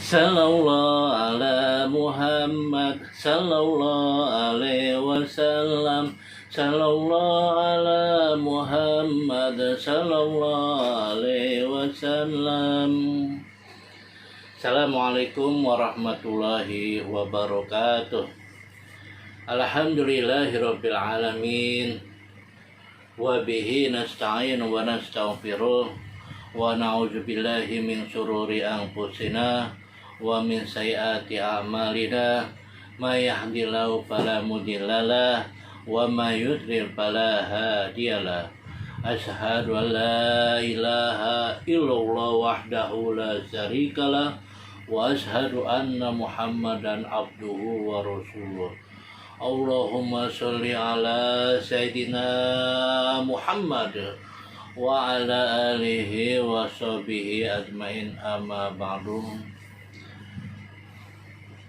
Sallallahu ala Muhammad sallallahu alaihi wasallam. Sallallahu ala Muhammad sallallahu alaihi wasallam. Assalamualaikum warahmatullahi wabarakatuh. Alhamdulillahirabbil alamin. Wa bihi nasta'in wa nastaghfiruh wa na'udzu billahi min syururi anfusina wa min sayyiati a'malina. May yahdihillahu fala mudhillalah wa may yudlil fala hadiyalah. Asyhadu an la ilaha illallah wahdahu la syarikalah wa asyhadu anna Muhammadan abduhu wa rasuluh. Allahumma sholli ala Sayyidina Muhammad wa ala alihi wa sahbihi ajmain, amma ba'du.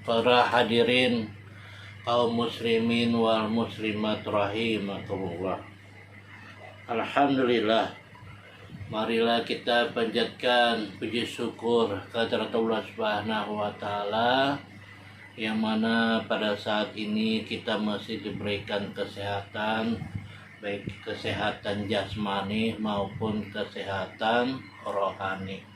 Para hadirin kaum muslimin wal muslimat rahimakumullah. Alhamdulillah, marilah kita panjatkan puji syukur kehadirat Allah Subhanahu wa taala, yang mana pada saat ini kita masih diberikan kesehatan, baik kesehatan jasmani maupun kesehatan rohani.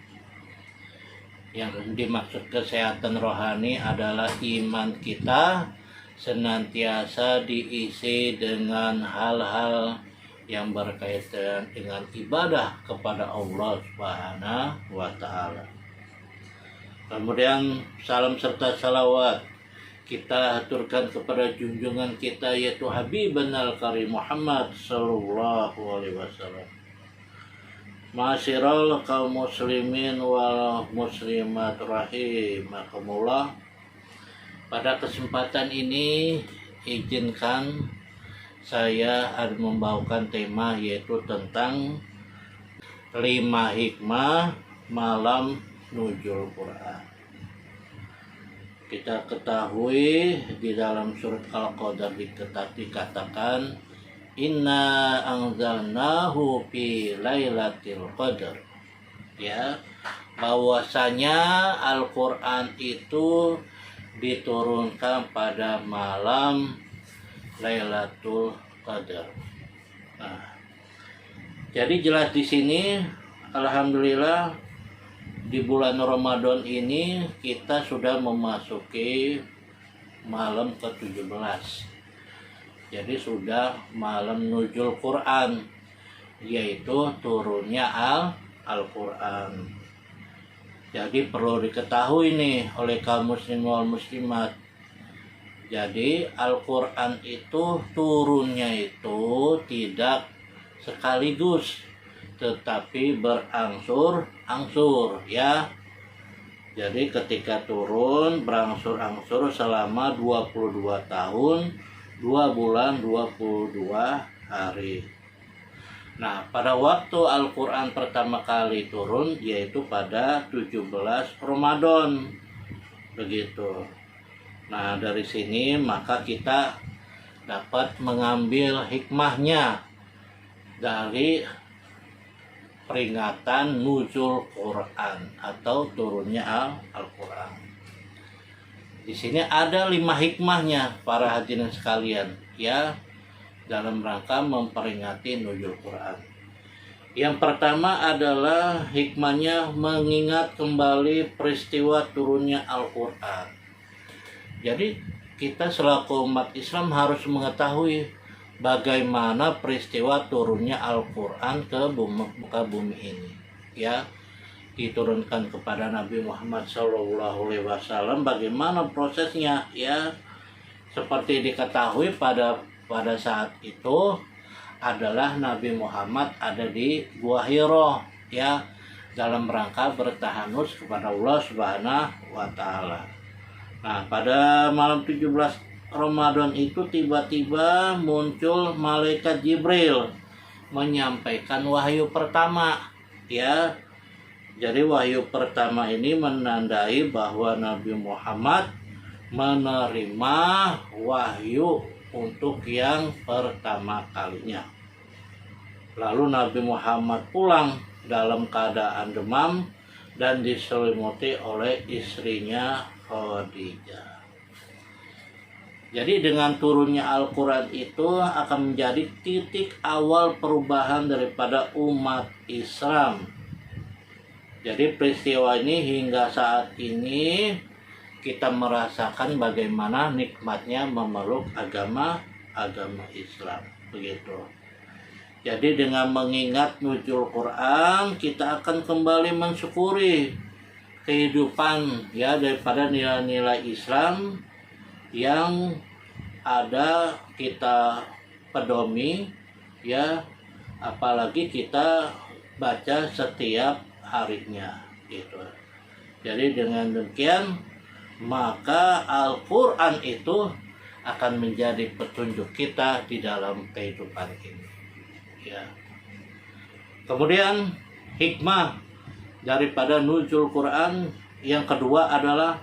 Yang dimaksud kesehatan rohani adalah iman kita senantiasa diisi dengan hal-hal yang berkaitan dengan ibadah kepada Allah Subhanahu wa taala. Kemudian salam serta salawat kita haturkan kepada junjungan kita, yaitu Habibana al-Karim Muhammad sallallahu alaihi wasallam. Ma'asyiral kaum muslimin wal muslimat rahimakumullah. Pada kesempatan ini izinkan saya membawakan tema, yaitu tentang 5 hikmah malam nuzul Quran. Kita ketahui di dalam surat Al-Qadar dikatakan inna anzalnahu fi lailatul qadar, ya, bahwasanya Al-Qur'an itu diturunkan pada malam Lailatul Qadar. Nah, jadi jelas di sini alhamdulillah di bulan Ramadan ini kita sudah memasuki malam ke-17. Jadi sudah malam nuzul Quran, yaitu turunnya Al-Quran. Jadi perlu diketahui nih oleh kaum muslim wal muslimat. Jadi Al-Quran itu turunnya itu tidak sekaligus, tetapi berangsur-angsur, ya. Jadi ketika turun berangsur-angsur selama 22 tahun 2 bulan 22 hari. Nah, pada waktu Al-Quran pertama kali turun, yaitu pada 17 Ramadan, begitu. Nah, dari sini maka kita dapat mengambil hikmahnya dari peringatan nuzul Quran atau turunnya Al-Quran. Di sini ada 5 hikmahnya para hadirin sekalian, ya, dalam rangka memperingati nuzul Quran. Yang pertama adalah hikmahnya mengingat kembali peristiwa turunnya Al-Quran. Jadi kita selaku umat Islam harus mengetahui bagaimana peristiwa turunnya Al-Quran ke muka bumi ini, ya, diturunkan kepada Nabi Muhammad sallallahu alaihi wasallam. Bagaimana prosesnya, ya? Seperti diketahui pada saat itu adalah Nabi Muhammad ada di Gua Hira, ya, dalam rangka bertahanus kepada Allah Subhanahu wa taala. Nah, pada malam 17 Ramadan itu tiba-tiba muncul malaikat Jibril menyampaikan wahyu pertama, ya. Jadi wahyu pertama ini menandai bahwa Nabi Muhammad menerima wahyu untuk yang pertama kalinya. Lalu Nabi Muhammad pulang dalam keadaan demam dan diselimuti oleh istrinya Khadijah. Jadi dengan turunnya Al-Quran itu akan menjadi titik awal perubahan daripada umat Islam. Jadi peristiwa ini hingga saat ini kita merasakan bagaimana nikmatnya memeluk agama Islam. Begitu. Jadi dengan mengingat nuzul Quran, kita akan kembali mensyukuri kehidupan ya daripada nilai-nilai Islam yang ada kita pedomi ya, apalagi kita baca setiap harinya gitu. Jadi dengan demikian maka Al-Quran itu akan menjadi petunjuk kita di dalam kehidupan ini ya. Kemudian hikmah daripada nuzul Quran yang kedua adalah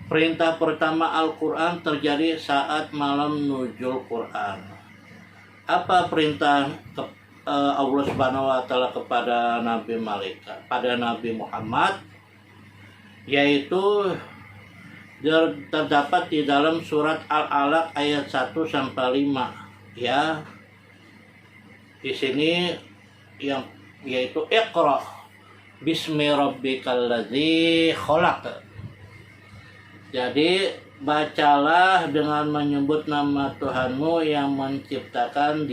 perintah pertama Al-Quran terjadi saat malam nuzul Quran. Apa perintah Allah Subhanahu wa Ta'ala kepada Nabi Malaikat, pada Nabi Muhammad, yaitu terdapat di dalam surat Al-Alaq ayat 1 sampai 5 ya. Di sini yang yaitu Iqra bismi rabbikal ladzi khalaq. Jadi bacalah dengan menyebut nama Tuhanmu yang menciptakan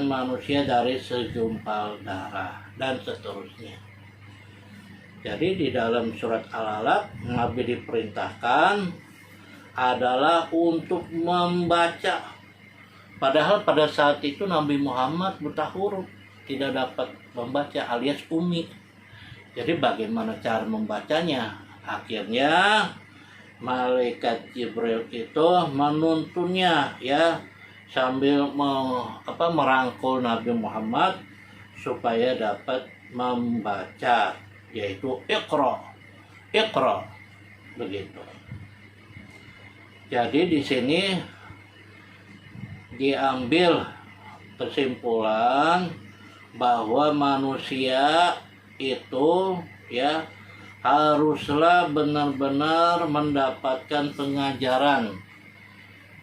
manusia dari segumpal darah dan seterusnya. Jadi di dalam surat Al-Alaq Nabi diperintahkan adalah untuk membaca. Padahal pada saat itu Nabi Muhammad buta huruf, tidak dapat membaca alias umi. Jadi bagaimana cara membacanya? Akhirnya malaikat Jibril itu menuntunnya ya, sambil merangkul Nabi Muhammad supaya dapat membaca, yaitu Iqra begitu. Jadi di sini diambil kesimpulan bahwa manusia itu ya haruslah benar-benar mendapatkan pengajaran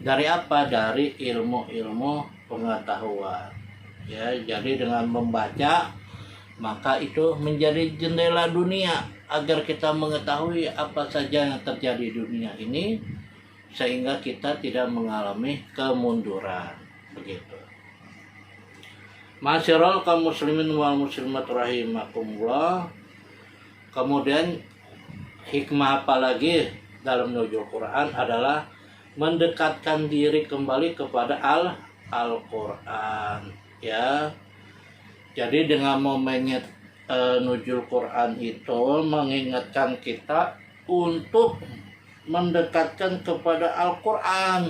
dari apa? Dari ilmu-ilmu pengetahuan ya. Jadi dengan membaca maka itu menjadi jendela dunia agar kita mengetahui apa saja yang terjadi di dunia ini, sehingga kita tidak mengalami kemunduran begitu. Masyarul kaum muslimin wal muslimat rahimakumullah. Kemudian hikmah apa lagi dalam nuzul Quran adalah mendekatkan diri kembali kepada Al-Quran ya. Jadi dengan momennya nuzul Quran itu mengingatkan kita untuk mendekatkan kepada Al-Quran.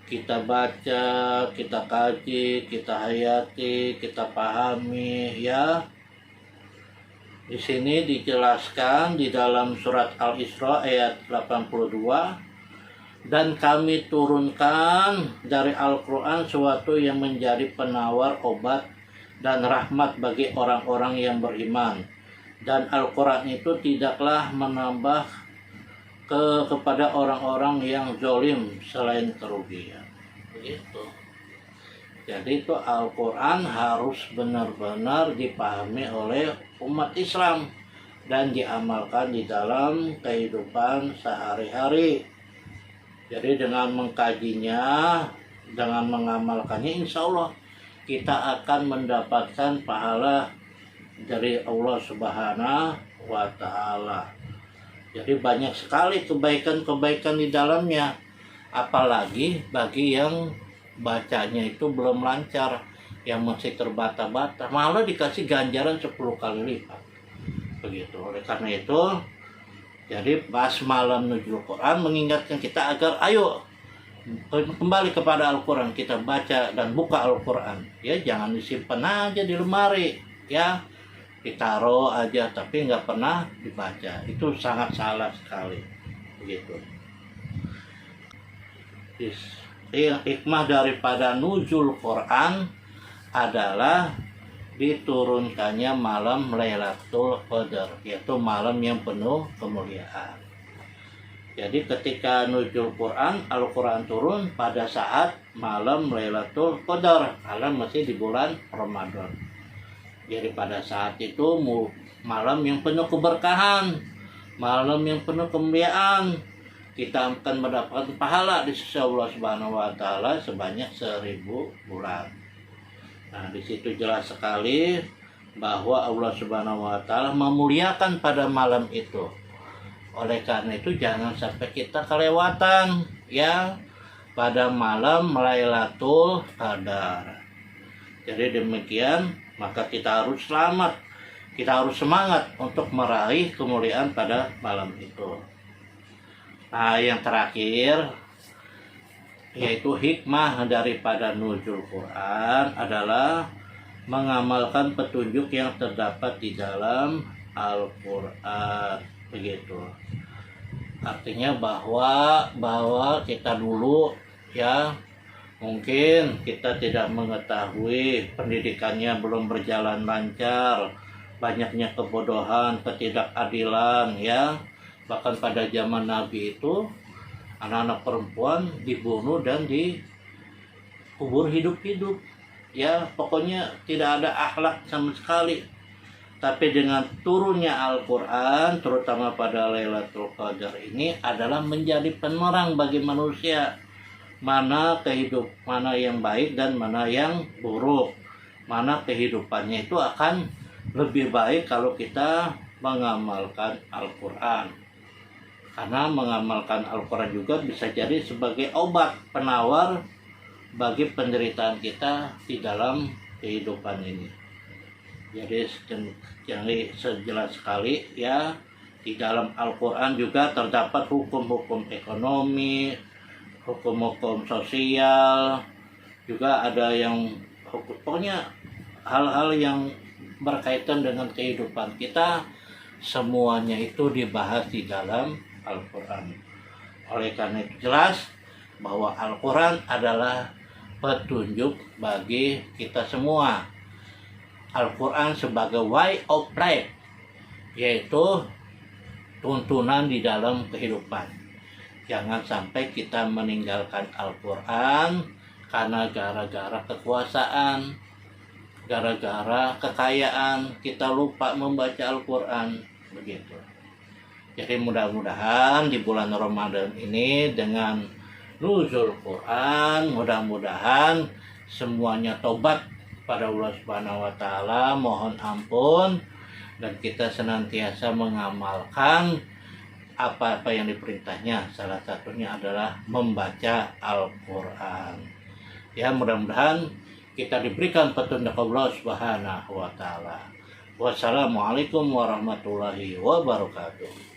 Kita baca, kita kaji, kita hayati, kita pahami ya. Di sini dijelaskan di dalam surat Al-Isra ayat 82, dan kami turunkan dari Al-Quran suatu yang menjadi penawar obat dan rahmat bagi orang-orang yang beriman. Dan Al-Quran itu tidaklah menambah kepada orang-orang yang zalim selain kerugian. Begitu. Jadi itu Al-Quran harus benar-benar dipahami oleh umat Islam dan diamalkan di dalam kehidupan sehari-hari. Jadi dengan mengkajinya, dengan mengamalkannya, insya Allah kita akan mendapatkan pahala dari Allah Subhanahu wa Ta'ala. Jadi banyak sekali kebaikan-kebaikan di dalamnya, apalagi bagi yang bacanya itu belum lancar, yang masih terbata-bata, malah dikasih ganjaran 10 kali lipat begitu. Oleh karena itu, jadi pas malam nuzul Quran mengingatkan kita agar ayo kembali kepada Al-Quran, kita baca dan buka Al-Quran ya, jangan disimpan aja di lemari ya, ditaruh aja tapi nggak pernah dibaca. Itu sangat salah sekali begitu. Hikmah daripada nuzul Quran adalah diturunkannya malam Lailatul Qadar, yaitu malam yang penuh kemuliaan. Jadi ketika nuzul Quran, Al-Quran turun pada saat malam Lailatul Qadar, karena masih di bulan Ramadan. Jadi pada saat itu malam yang penuh keberkahan, malam yang penuh kemuliaan, kita akan mendapatkan pahala di sisi Allah Subhanahu wa taala sebanyak 1000 bulan. Nah, di situ jelas sekali bahwa Allah Subhanahu wa taala memuliakan pada malam itu. Oleh karena itu jangan sampai kita kelewatan ya pada malam Lailatul Qadar. Jadi demikian, maka kita harus selamat, kita harus semangat untuk meraih kemuliaan pada malam itu. Nah, yang terakhir yaitu hikmah daripada nuzul Quran adalah mengamalkan petunjuk yang terdapat di dalam Al-Quran, begitu. Artinya bahwa kita dulu ya mungkin kita tidak mengetahui, pendidikannya belum berjalan lancar, banyaknya kebodohan, ketidakadilan ya. Bahkan pada zaman Nabi itu anak-anak perempuan dibunuh dan dikubur hidup-hidup. Ya, pokoknya tidak ada akhlak sama sekali. Tapi dengan turunnya Al-Quran, terutama pada Lailatul Qadar ini adalah menjadi penerang bagi manusia. Mana yang baik dan mana yang buruk. Mana kehidupannya itu akan lebih baik kalau kita mengamalkan Al-Quran. Karena mengamalkan Al-Quran juga bisa jadi sebagai obat penawar bagi penderitaan kita di dalam kehidupan ini. Jadi sejelas sekali ya, di dalam Al-Quran juga terdapat hukum-hukum ekonomi, hukum-hukum sosial, juga ada yang pokoknya hal-hal yang berkaitan dengan kehidupan kita, semuanya itu dibahas di dalam Al-Quran. Oleh karena itu jelas bahwa Al-Quran adalah petunjuk bagi kita semua. Al-Quran sebagai way of life, yaitu tuntunan di dalam kehidupan. Jangan sampai kita meninggalkan Al-Quran karena gara-gara kekuasaan, gara-gara kekayaan, kita lupa membaca Al-Quran, begitu. Jadi mudah-mudahan di bulan Ramadan ini dengan nuzul Quran, mudah-mudahan semuanya tobat pada Allah Subhanahu wa taala, mohon ampun, dan kita senantiasa mengamalkan apa-apa yang diperintahnya. Salah satunya adalah membaca Al-Quran. Ya, mudah-mudahan kita diberikan petunjuk Allah Subhanahu wa taala. Wassalamualaikum warahmatullahi wabarakatuh.